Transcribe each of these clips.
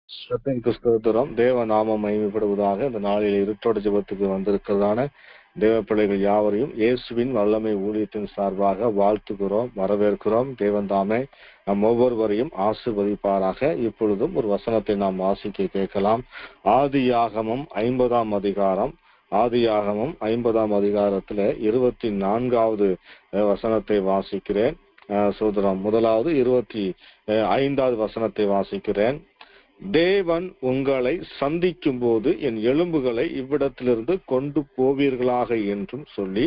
ஸ்தோத்திரம் ஸ்தோத்திரம். தேவ நாமம் மகிமைப்படுவதாக. இந்த நாளில் இருட்டோட ஜெபத்துக்கு வந்திருக்கிறதான தேவ பிள்ளைகள் யாவரையும் இயேசுவின் வல்லமை ஊழியத்தின் சார்பாக வாழ்த்துகிறோம், வரவேற்கிறோம். தேவன் தாமே நம் ஒவ்வொருவரையும் ஆசீர்வதிப்பாராக. இப்பொழுதும் ஒரு வசனத்தை நாம் வாசிக்க கேட்கலாம். ஆதியாகமம் 50ஆம் அதிகாரம். ஆதியாகமம் 50ஆம் அதிகாரத்துல 24வது வசனத்தை வாசிக்கிறேன். சோதரம் முதலாவது 25வது வசனத்தை வாசிக்கிறேன். தேவன் உங்களை சந்திக்கும் போது என் எலும்புகளை இவ்விடத்திலிருந்து கொண்டு போவீர்களாக என்றும் சொல்லி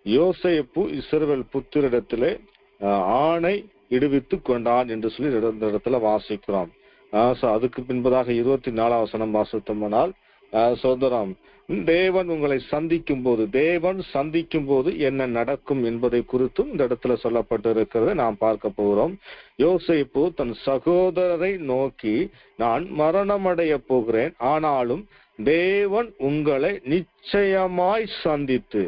யோசேப்பு இஸ்ரவேல் புத்திரிடத்திலே ஆணை இடுவித்து கொண்டான் என்று சொல்லி இந்த இடத்துல வாசிக்கிறோம். அதுக்கு பின்பதாக 24ஆம் வசனம் வாசித்தோம்னால், சோதரம் தேவன் உங்களை சந்திக்கும் போது என்ன நடக்கும் என்பதை குறித்தும் இந்த இடத்துல சொல்லப்பட்டிருக்கிறது நாம் பார்க்க போகிறோம். யோசேப்பு தன் சகோதரரை நோக்கி, நான் மரணமடைய போகிறேன், ஆனாலும் தேவன் உங்களை நிச்சயமாய் சந்தித்து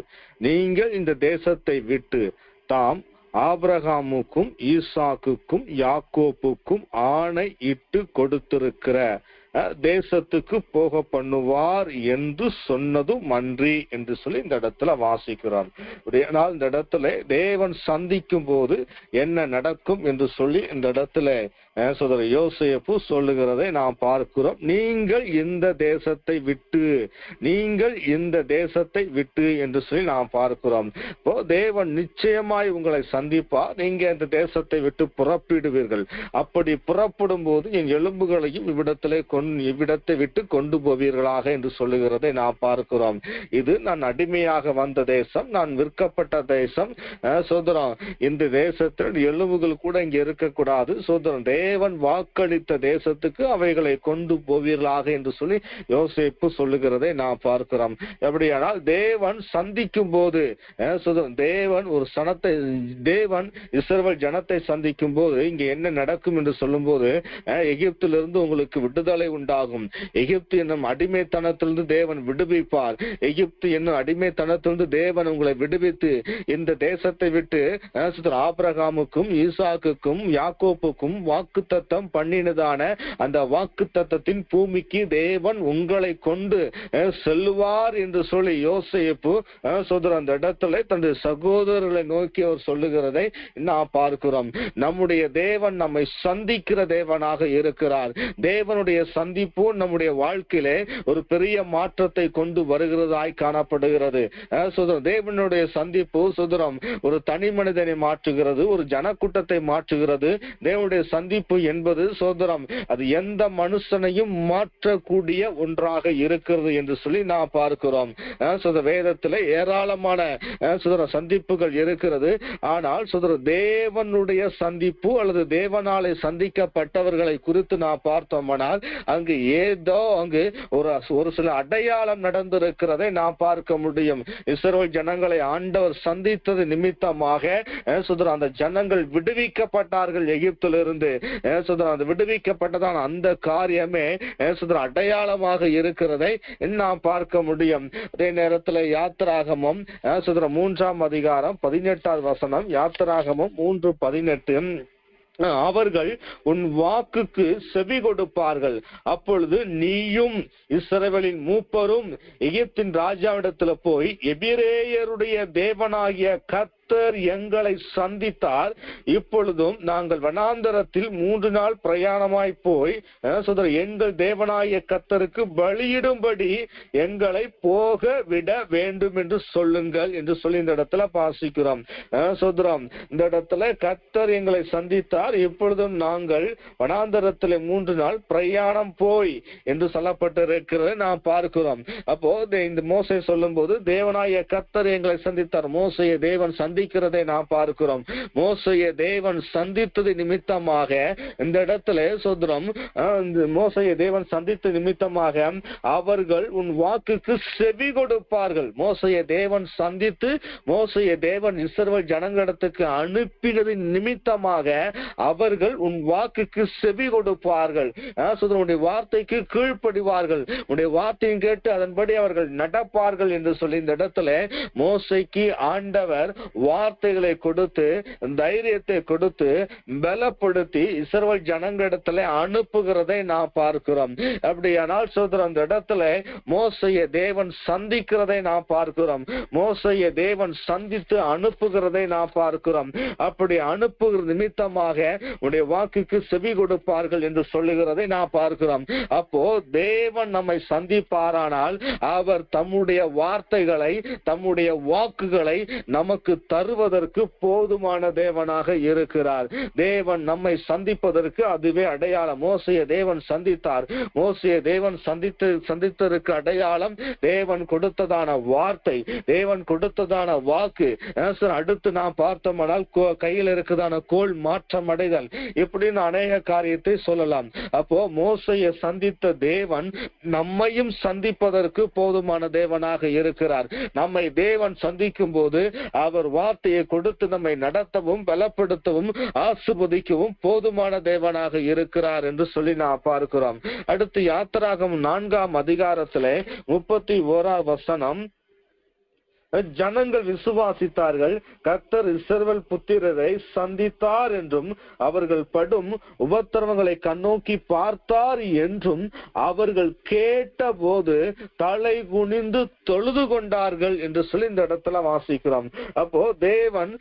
நீங்கள் இந்த தேசத்தை விட்டு தாம் ஆபிரகாமுக்கும் ஈசாக்குக்கும் யாக்கோப்புக்கும் ஆணை இட்டு கொடுத்திருக்கிற தேசத்துக்கு போக பண்ணுவார் என்று சொன்னதும் அன்றி என்று சொல்லி இந்த இடத்துல வாசிக்கிறார். இந்த இடத்துல தேவன் சந்திக்கும் போது என்ன நடக்கும் என்று சொல்லி இந்த இடத்துல சகோதரர் யோசேப்பு சொல்லுகிறதை நாம் பார்க்கிறோம். நீங்கள் இந்த தேசத்தை விட்டு என்று சொல்லி நாம் பார்க்கிறோம். இப்போ தேவன் நிச்சயமாய் உங்களை சந்திப்பார், நீங்க இந்த தேசத்தை விட்டு புறப்பிடுவீர்கள். அப்படி புறப்படும் போது என் எலும்புகளையும் இவ்விடத்தை விட்டு கொண்டு போவீர்களாக என்று சொல்லுகிறதை நாம் பார்க்கிறோம். இது நான் அடிமையாக வந்த தேசம், நான் விற்கப்பட்ட தேசம். சோதரம் இந்த தேசத்தில் எலும்புகள் கூட இங்க இருக்கக்கூடாது. சோதரம் தேவன் வாக்களித்த தேசத்துக்கு அவைகளை கொண்டு போவீர்களாக என்று சொல்லி யோசேப்பு சொல்லுகிறதை நாம் பார்க்கிறோம். எப்படியானால் தேவன் சந்திக்கும் போது தேவன் இஸ்ரவேல் ஜனத்தை சந்திக்கும் போது இங்க என்ன நடக்கும் என்று சொல்லும் போது, எகிப்திலிருந்து உங்களுக்கு விடுதலை உண்டாகும், எகிப்து என்னும் அடிமைத்தனத்திலிருந்து தேவன் விடுவிப்பார், எகிப்து என்னும் அடிமைத்தனத்திலிருந்து தேவன் உங்களை விடுவித்து இந்த தேசத்தை விட்டு ஆபிரகாமுக்கும் ஈசாக்குக்கும் யாக்கோப்புக்கும் வாக்குத்தத்தம் பண்ணினதான அந்த வாக்குத்தத்தத்தின் பூமிக்கு தேவன் உங்களை கொண்டு செல்லுவார் என்று சொல்லி யோசேப்பு அந்த இடத்துல தன்னுடைய சகோதரர்களை நோக்கி அவர் சொல்லுகிறதை நாம் பார்க்கிறோம். நம்முடைய தேவன் நம்மை சந்திக்கிற தேவனாக இருக்கிறார். தேவனுடைய சந்திப்பு நம்முடைய வாழ்க்கையிலே ஒரு பெரிய மாற்றத்தை கொண்டு வருகிறதாய் காணப்படுகிறது. தேவனுடைய சந்திப்பு சுதரம் ஒரு தனி மனிதனை மாற்றுகிறது, ஒரு ஜனக்கூட்டத்தை மாற்றுகிறது. தேவனுடைய சந்திப்பு என்பது சோதரம் அது எந்த மனுஷனையும் மாற்றக்கூடிய ஒன்றாக இருக்கிறது என்று சொல்லி நாம் பார்க்கிறோம். வேதத்தில் ஏராளமான சந்திப்புகள் இருக்கிறது. ஆனால் தேவனுடைய சந்திப்பு அல்லது தேவனாலே சந்திக்கப்பட்டவர்களை குறித்து நாம் பார்த்தோம்னால் அங்கு ஒரு சில அடையாளம் நடந்திருக்கிறதை நாம் பார்க்க முடியும். இஸ்ரவேல் ஜனங்களை ஆண்டவர் சந்தித்தது நிமித்தமாக அந்த ஜனங்கள் விடுவிக்கப்பட்டார்கள் எகிப்திலிருந்து. அந்த விடுவிக்கப்பட்டதான அந்த காரியமே அடையாளமாக இருக்கிறதை நாம் பார்க்க முடியும். அதே நேரத்தில் யாத்திராகமம் 3ஆம் அதிகாரம் 18வது வசனம், யாத்திராகமம் 3:18, அவர்கள் உன் வாக்குக்கு செவி கொடுப்பார்கள், அப்பொழுது நீயும் இஸ்ரவேலின் மூப்பரும் எகிப்தின் ராஜாவிடத்தில் போய், எபிரேயருடைய தேவனாகிய கர்த்தர் எங்களை சந்தித்தார், இப்பொழுதும் நாங்கள் வனாந்தரத்தில் 3 நாள் பிரயாணமாய் போய் எங்கள் தேவனாகிய கர்த்தருக்கு பலியிடும்படி எங்களை போக விட வேண்டும் என்று சொல்லுங்கள் என்று சொல்லி இந்த இடத்துல வாசிக்கிறோம். இந்த இடத்துல கர்த்தர் எங்களை சந்தித்தார், இப்பொழுதும் நாங்கள் வனாந்தரத்தில் 3 நாள் பிரயாணம் போய் என்று சொல்லப்பட்டிருக்கிறது நாம் பார்க்கிறோம். அப்போ இந்த மோசே சொல்லும் போது தேவனாகிய கர்த்தர் எங்களை சந்தித்தார், மோசையை தேவன் சந்திக்கிறதை நாம் பார்க்கிறோம். மோசையை தேவன் சந்தித்தது நிமித்தமாக இந்த இடத்துல மோசையை தேவன் சந்தித்த நிமித்தமாக அவர்கள் உன் வாக்குக்கு செவி கொடுப்பார்கள். மோசையை தேவன் சந்தித்து மோசையை தேவன் இஸ்ரவேல் ஜனங்களிடத்துக்கு அனுப்பினதின் நிமித்தமாக அவர்கள் உன் வாக்குக்கு செவி கொடுப்பார்கள், உன்னுடைய வார்த்தைக்கு கீழ்ப்படிவார்கள், உன்னுடைய வார்த்தையும் கேட்டு அதன்படி அவர்கள் நடப்பார்கள் என்று சொல்லி இந்த இடத்துல மோசைக்கு ஆண்டவர் வார்த்தைகளை கொடுத்து தைரியத்தை கொடுத்து பலப்படுத்தி இஸ்ரவேல் ஜனங்களிடத்துல அனுப்புகிறதை நாம் பார்க்கிறோம். அப்படியானால் சோதரன் அந்த இடத்துல மோசையை தேவன் சந்திக்கிறதை நாம் பார்க்கிறோம். மோசையை தேவன் சந்தித்து அனுப்புகிறதை நாம் பார்க்கிறோம். அப்படி அனுப்புகிற நிமித்தமாக உடைய வாக்குக்கு செவி கொடுப்பார்கள் என்று சொல்லுகிறதை நாம் பார்க்கிறோம். அப்போ தேவன் நம்மை சந்திப்பாரானால் அவர் தம்முடைய வார்த்தைகளை தம்முடைய வாக்குகளை நமக்கு தருவதற்கு போதுமான தேவனாக இருக்கிறார். தேவன் நம்மை சந்திப்பதற்கு அதுவே அடையாளம். மோசையை தேவன் சந்தித்தார். மோசையை தேவன் சந்தித்ததற்கு அடையாளம் தேவன் கொடுத்ததான வார்த்தை, தேவன் கொடுத்ததான வாக்கு. அடுத்து நாம் பார்த்தோம்னால் கையில் இருக்குதான கோல் மாற்றம் அடைதல், இப்படின்னு அநேக காரியத்தை சொல்லலாம். அப்போ மோசையை சந்தித்த தேவன் நம்மையும் சந்திப்பதற்கு போதுமான தேவனாக இருக்கிறார். நம்மை தேவன் சந்திக்கும் போது அவர் வார்த்தையை கொடுத்து நம்மை நடத்தவும் பலப்படுத்தவும் ஆசீர்வதிக்கவும் போதுமான தேவனாக இருக்கிறார் என்று சொல்லி நாம் பார்க்கிறோம். அடுத்து யாத்திராகமம் 4ஆம் அதிகாரத்திலே 31ஆம் வசனம், ஜனங்கள் விசுவாசித்தார்கள், கர்த்தர் இஸ்ரவேல் புத்திரரை சந்தித்தார் என்றும் அவர்கள் படும் உபத்திரவங்களை கண்ணோக்கி பார்த்தார் என்றும் அவர்கள் கேட்ட போது தலை குனிந்து தொழுது கொண்டார்கள் என்று சொல்லி இந்த இடத்துல வாசிக்கிறோம். அப்போ தேவன்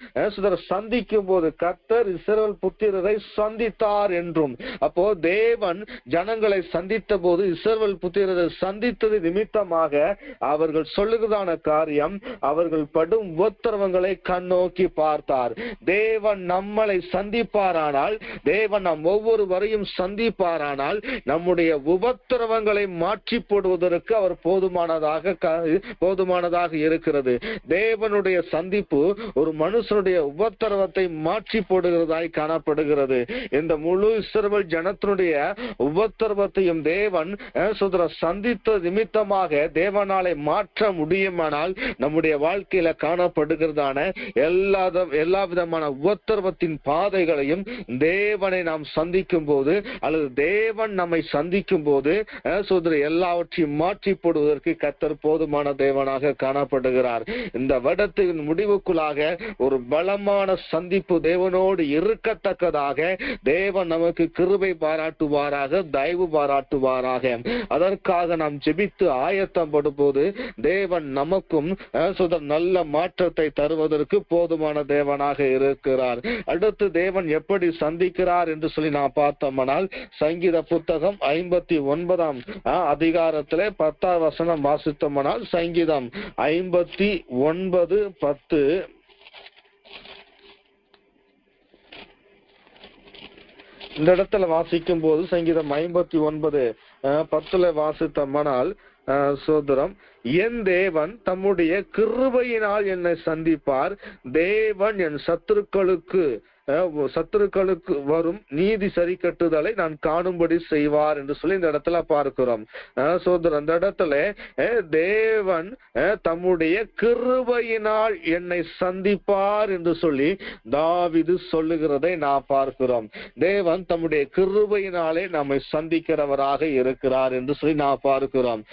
சந்திக்கும் போது கர்த்தர் இஸ்ரவேல் புத்திரரை சந்தித்தார் என்றும், அப்போ தேவன் ஜனங்களை சந்தித்த போது இஸ்ரவேல் புத்திரரை சந்தித்தது நிமித்தமாக அவர்கள் சொல்லுகிறதான காரியம், அவர்கள் படும் உபத்திரவங்களை கண்ணோக்கி பார்த்தார். தேவன் நம்மளை சந்திப்பாரானால், தேவன் நம் ஒவ்வொருவரையும் சந்திப்பாரானால் நம்முடைய உபத்திரவங்களை மாற்றி போடுவதற்கு அவர் போதுமானதாக இருக்கிறது. தேவனுடைய சந்திப்பு ஒரு மனுஷனுடைய உபத்திரவத்தை மாற்றி போடுகிறதாய் காணப்படுகிறது. இந்த முழு இஸ்ரவேல் ஜனத்தினுடைய உபத்திரவத்தையும் தேவன் சந்தித்த நிமித்தமாக தேவனாலே மாற்ற முடியுமானால் நம்முடைய வாழ்க்கையில காணப்படுகிறதான எல்லா விதமான உபத்திரவத்தின் பாதைகளையும் தேவனை நாம் சந்திக்கும் போது அல்லது தேவன் நம்மை சந்திக்கும் போது எல்லாவற்றையும் மாற்றி போடுவதற்கு கர்த்தர் போதுமான தேவனாக காணப்படுகிறார். இந்த வருடத்தின் முடிவுக்குள்ளாக ஒரு பலமான சந்திப்பு தேவனோடு இருக்கத்தக்கதாக தேவன் நமக்கு கிருபை பாராட்டுவாராக, தயவு பாராட்டுவாராக. அதற்காக நாம் ஜெபித்து ஆயத்தம் படும்போது தேவன் நமக்கும் நல்ல மாற்றத்தை தருவதற்கு போதுமான தேவனாக இருக்கிறார். அடுத்து தேவன் எப்படி சந்திக்கிறார் என்று சொல்லி நான் பார்த்தோம்னால் சங்கீத புத்தகம் 59ஆம் அதிகாரத்திலே 10ஆம் வசனம் வாசித்தோம்னால் சங்கீதம் 59:10 இந்த இடத்துல வாசிக்கும் போது சங்கீதம் 59:10 வாசித்தோம்னால் சோதரம், என் தேவன் தம்முடைய கிருபையினால் என்னை சந்திப்பார், தேவன் என் சத்துருக்களுக்கு வரும் நீதி சரி கட்டுதலை நான் காணும்படி செய்வார் என்று சொல்லி இந்த இடத்துல பார்க்கிறோம். சோதரர், அந்த இடத்துல தேவன் தம்முடைய கிருபையினால் என்னை சந்திப்பார் என்று சொல்லி தாவீது சொல்லுகிறதை நான் பார்க்கிறோம். தேவன் தம்முடைய கிருபையினாலே நம்மை சந்திக்கிறவராக இருக்கிறார் என்று சொல்லி நான் பார்க்கிறோம்.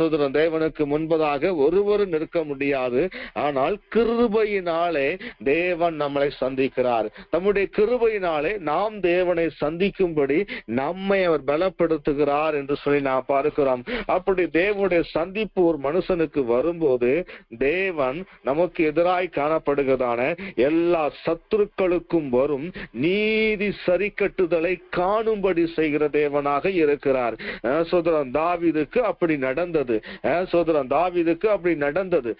சோதரன், தேவனுக்கு முன்பதாக ஒருவரும் நிற்க முடியாது. ஆனால் கிருபையினாலே தேவன் நம்மளை சந்திக்கிறார். தம்முடைய கிருபையினாலே நாம் தேவனை சந்திக்கும்படி நம்மை அவர் பலப்படுத்துகிறார் என்று சொல்லி நாம் பார்க்கிறோம். அப்படி தேவனுடைய சந்திப்பு ஒரு மனுஷனுக்கு வரும்போது தேவன் நமக்கு எதிராய் காணப்படுகிறதான எல்லா சத்துருக்களுக்கும் வரும் நீதி சரி கட்டுதலை காணும்படி செய்கிற தேவனாக இருக்கிறார். சோதரன், தாவீதுக்கு அப்படி நடந்தது.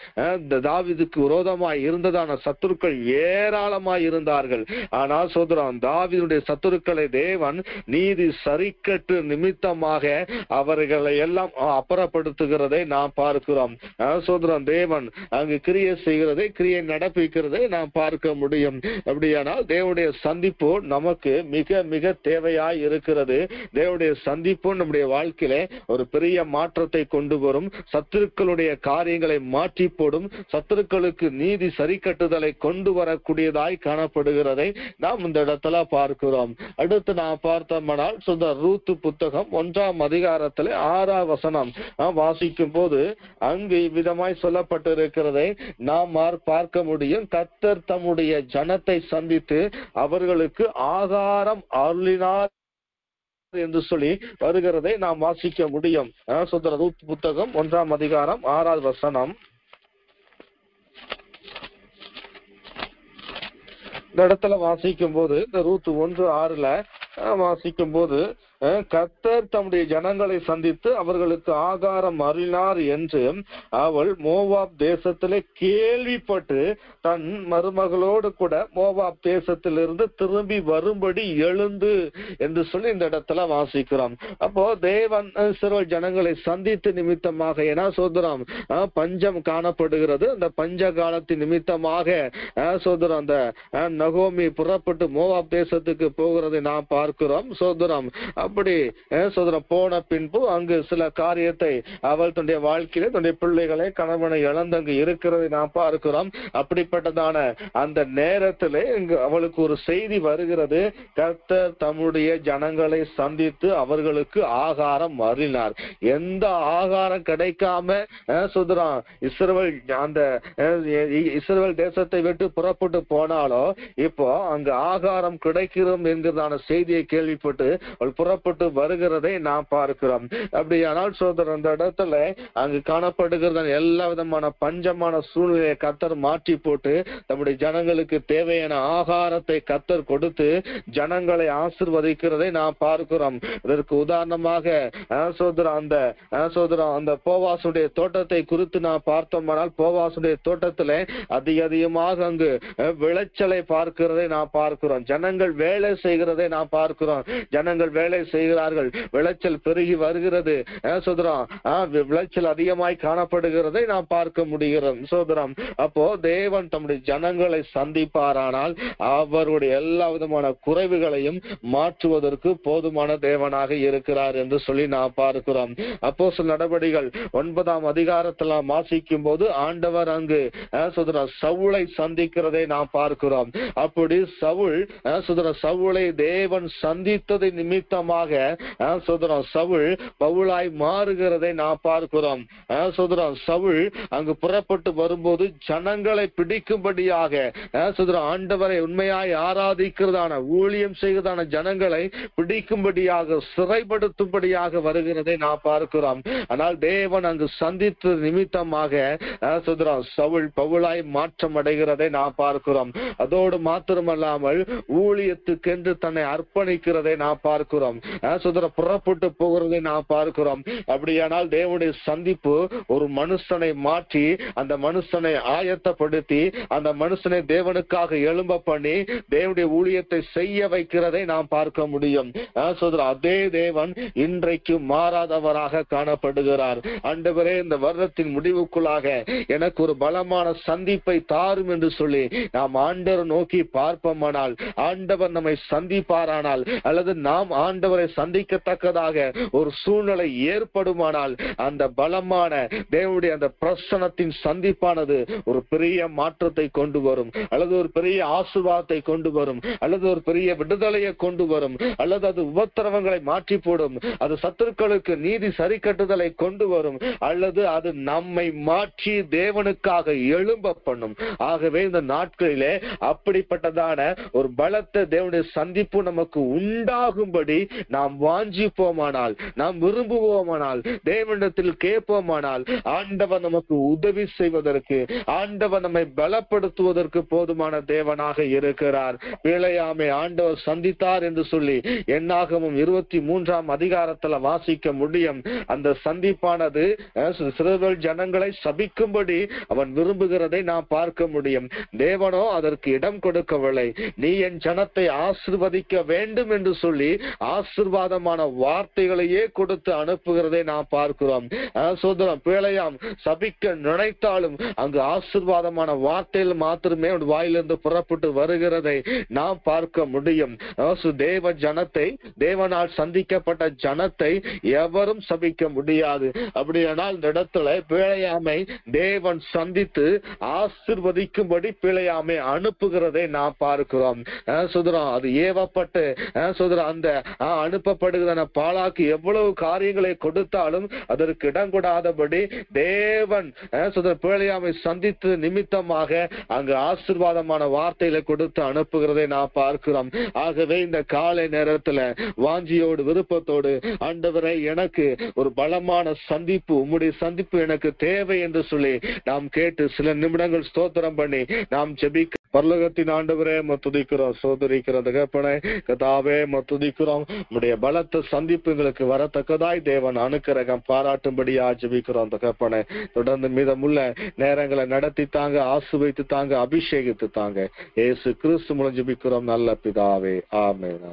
தாவீதுக்கு விரோதமாய் இருந்ததான சத்துருக்கள் ஏராளமாய் இருந்தார்கள். ஆனால் சோதரன், தாவீதுடைய சத்துருக்களை தேவன் நீதி சரிக்கட்டு நிமித்தமாக அவர்களை எல்லாம் அப்புறப்படுத்துகிறதை நாம் பார்க்கிறோம். சோதரன், தேவன் அங்கு கிரியை செய்கிறதை, கிரியை நடப்பிக்கிறதை நாம் பார்க்க முடியும். அப்படியானால் தேவனுடைய சந்திப்பு நமக்கு மிக மிக தேவையாய் இருக்கிறது. தேவனுடைய சந்திப்பு நம்முடைய வாழ்க்கையில ஒரு பெரிய மாற்றத்தை கொண்டு வரும். சத்துருக்களுடைய காரியங்களை மாற்றி போடும். சத்துருக்களுக்கு நீதி சரி கட்டுதலை கொண்டு வரக்கூடியதாய் காணப்படுகிறதை நாம் இந்த இடத்துல பார்க்கிறோம். அடுத்து நாம் பார்த்தோம்னால் ரூத்து புத்தகம் 1ஆம் அதிகாரத்திலே 6ஆம் வசனம் வாசிக்கும் போது அங்கு இவ்விதமாய் சொல்லப்பட்டிருக்கிறதை நாம் பார்க்க முடியும். கர்த்தர் தம்முடைய ஜனத்தை சந்தித்து அவர்களுக்கு ஆகாரம் அருளினார் என்று சொல்லி வருகிறதை நாம் வாசிக்க முடியும். ரூத் புத்தகம் 1ஆம் அதிகாரம் 6ஆம் வசனம். இந்த இடத்துல வாசிக்கும் போது இந்த ரூத் 1:6 வாசிக்கும் போது கர்த்தர் தம்முடைய ஜனங்களை சந்தித்து அவர்களுக்கு ஆகாரம் அருளினார் என்று அவள் மோவாப் தேசத்திலே கேள்விப்பட்டு தன் மருமகளோடு கூட மோவாப் தேசத்திலிருந்து திரும்பி வரும்படி எழுந்து என்று சொல்லி இந்த இடத்துல வாசிக்கிறோம். அப்போ தேவன் இஸ்ரவேல் ஜனங்களை சந்தித்து நிமித்தமாக ஏன்னா சோதரம் பஞ்சம் காணப்படுகிறது. அந்த பஞ்ச காலத்தின் நிமித்தமாக சோதரம் அந்த நகோமி புறப்பட்டு மோவாப் தேசத்துக்கு போகிறதை நாம் பார்க்கிறோம். சோதரம் அப்படி சோதரம் போன பின்பு அங்கு சில காரியத்தை அவள் தன்னுடைய வாழ்க்கையில தன்னுடைய பிள்ளைகளை கணவனை இழந்து அங்கு இருக்கிறதை நாம் பார்க்கிறோம். அப்படிப்பட்டதான அந்த நேரத்திலே அவளுக்கு ஒரு செய்தி வருகிறது. கர்த்தர் தம்முடைய ஜனங்களை சந்தித்து அவர்களுக்கு ஆகாரம் அருளினார். எந்த ஆகாரம் கிடைக்காம சோதரம் இஸ்ரவேல் தேசத்தை விட்டு புறப்பட்டு போனாலோ இப்போ அங்கு ஆகாரம் கிடைக்கிறோம் என்கிறதான செய்தியை கேள்விப்பட்டு அவள் புறப்பட்டு வருகிறதை நாம் பார்க்கிறோம். அப்படியானால் சோதரர் அந்த இடத்துல அங்கு காணப்படுகிற எல்லா விதமான பஞ்சமான சூழ்நிலையை கர்த்தர் மாற்றி போட்டு தம்முடைய ஜனங்களுக்கு தேவையான ஆகாரத்தை கர்த்தர் கொடுத்து ஜனங்களை ஆசீர்வதிக்கிறதை நாம் பார்க்கிறோம். இதற்கு உதாரணமாக அந்த போவாசுடைய தோட்டத்தை குறித்து நாம் பார்த்தோம்னால் போவாசுடைய தோட்டத்திலே அதிகமாக அங்கு விளைச்சலை பார்க்கிறதை நாம் பார்க்கிறோம். ஜனங்கள் வேலை செய்கிறதை நாம் பார்க்கிறோம். ஜனங்கள் வேலை செய்கிறார்கள், விளைச்சல் பெருகி வருகிறது. விளைச்சல் அதிகமாய் காணப்படுகிறதை நாம் பார்க்க முடிகிறது. சோதரம் அப்போ தேவன் தம்முடைய ஜனங்களை சந்திப்பாரானால் அவருடைய எல்லா விதமான குறைவுகளையும் மாற்றுவதற்கு போதுமான தேவனாக இருக்கிறார் என்று சொல்லி நாம் பார்க்கிறோம். அப்போஸ்தலர் நடபடிகள் 9ஆம் அதிகாரத்தில் வாசிக்கும் போது ஆண்டவர் அங்கு சவுலை சந்திக்கிறதை நாம் பார்க்கிறோம். அப்படி சவுலை தேவன் சந்தித்ததை நிமித்தமாக சவுல் பவுலாய் மாறுகிறதை நாம் பார்க்கிறோம். சவுல் அங்கு புறப்பட்டு வரும்போது ஜனங்களை பிடிக்கும்படியாக ஆண்டவரை உண்மையாய் ஆராதிக்கிறதான ஊழியம் செய்கிறதான ஜனங்களை பிடிக்கும்படியாக சிறைப்படுத்தும்படியாக வருகிறதை நாம் பார்க்கிறோம். ஆனால் தேவன் அங்கு சந்தித்த நிமித்தமாக சவுல் பவுலாய் மாற்றம் அடைகிறதை நாம் பார்க்கிறோம். அதோடு மாத்திரமல்லாமல் ஊழியத்துக்கென்று தன்னை அர்ப்பணிக்கிறதை நாம் பார்க்கிறோம். புறப்பட்டு போகிறதை நாம் பார்க்கிறோம். அப்படியானால் தேவனுடைய சந்திப்பு ஒரு மனுஷனை மாற்றி அந்த மனுஷனை ஆயத்தப்படுத்தி அந்த மனுஷனை தேவனுக்காக எழும்ப பண்ணி தேவனுடைய ஊழியத்தை செய்ய வைக்கிறதை நாம் பார்க்க முடியும். அதே தேவன் இன்றைக்கு மாறாதவராக காணப்படுகிறார். ஆண்டவரே, இந்த வருடத்தின் முடிவுக்குள்ளாக எனக்கு ஒரு பலமான சந்திப்பை தாரும் என்று சொல்லி நாம் ஆண்டவர் நோக்கி பார்ப்போமானால், ஆண்டவர் நம்மை சந்திப்பாரானால் அல்லது நாம் ஆண்டவரை சந்திக்கத்தக்கதாக ஒரு சூழ்நிலை ஏற்படுமானால் அந்த பலமான தேவனுடைய அந்த பிரசன்னத்தின் சந்திப்பானது ஒரு பெரிய மாற்றத்தை கொண்டு வரும், அல்லது ஒரு பெரிய ஆசீர்வாதத்தை கொண்டு வரும், அல்லது ஒரு பெரிய விடுதலையை கொண்டு வரும், அல்லது அது உபத்திரவங்களை மாற்றி போடும், அது சத்துருக்களுக்கு நீதி சரி கட்டுதலை கொண்டு வரும், அல்லது அது நம்மை மாற்றி தேவனுக்காக எழும்ப பண்ணும். ஆகவே இந்த நாட்களிலே அப்படிப்பட்டதான ஒரு பலத்த தேவனுடைய சந்திப்பு நமக்கு உண்டாகும்படி நாம் வாஞ்சிப்போமானால், நாம் விரும்புவோமானால், தேவனிடத்தில் கேட்போமானால், ஆண்டவர் நமக்கு உதவி செய்வதற்கு, ஆண்டவர் நம்மை பலப்படுத்துவதற்கு போதுமான தேவனாக இருக்கிறார். பிழையாமை ஆண்டவர் சந்தித்தார் என்று சொல்லி என்னாகமும் 23ஆம் அதிகாரத்தில் வாசிக்க முடியும். அந்த சந்திப்பானது இஸ்ரவேல் ஜனங்களை சபிக்கும்படி அவன் விரும்புகிறதை நாம் பார்க்க முடியும். தேவனோ அதற்கு இடம் கொடுக்கவில்லை. நீ என் ஜனத்தை ஆசீர்வதிக்க வேண்டும் என்று சொல்லி ஆசீர்வாதமான வார்த்தைகளையே கொடுத்து அனுப்புகிறதை நாம் பார்க்கிறோம். சோதரம் பிழையாம் சபிக்க நினைத்தாலும் அங்கு ஆசீர்வாதமான வார்த்தைகள் மாத்திரமே வாயிலிருந்து புறப்பட்டு வருகிறதை நாம் பார்க்க முடியும். தேவ ஜனத்தை, தேவனால் சந்திக்கப்பட்ட ஜனத்தை எவரும் சபிக்க முடியாது. அப்படியானால் இந்த இடத்துல பிழையாமை தேவன் சந்தித்து ஆசீர்வதிக்கும்படி பிழையாமை அனுப்புகிறதை நாம் பார்க்கிறோம். சுதரம் அது ஏவப்பட்டு அந்த அனுப்பப்படுகிற பாலாக்கு எவ்வளவு காரியங்களை கொடுத்தாலும் அதற்கு இடம் கொடாதபடி தேவன் பிழையாமை சந்தித்து நிமித்தமாக அங்கு ஆசீர்வாதமான வார்த்தைகளை கொடுத்து அனுப்புகிறதை நாம் பார்க்கிறோம். ஆகவே இந்த காலை நேரத்தில் வாஞ்சியோடு விருப்பத்தோடு ஆண்டவரை எனக்கு ஒரு பலமான சந்திப்பு, உம்முடைய சந்திப்பு எனக்கு தேவை என்று சொல்லி நாம் கேட்டு சில நிமிடங்கள் ஸ்தோத்திரம் பண்ணி நாம் ஜெபிக்க. பரலோகத்தின் ஆண்டவரே துதிக்கிறோம், சோதரிக்கிறோம் தகப்பனே, கதாவே துதிக்கிறோம். உம்முடைய பலத்த சந்திப்பு எங்களுக்கு வரத்தக்கதாய் தேவன் அனுக்கிரகம் பாராட்டும்படியா ஜெபிக்கிறோம் தகப்பனே. தொடர்ந்து மீதமுள்ள நேரங்களை நடத்தி தாங்க, ஆசீர்வதித்து தாங்க, அபிஷேகித்து தாங்க. இயேசு கிறிஸ்து மூலம் ஜெபிக்கிறோம் நல்ல பிதாவே. ஆமென்.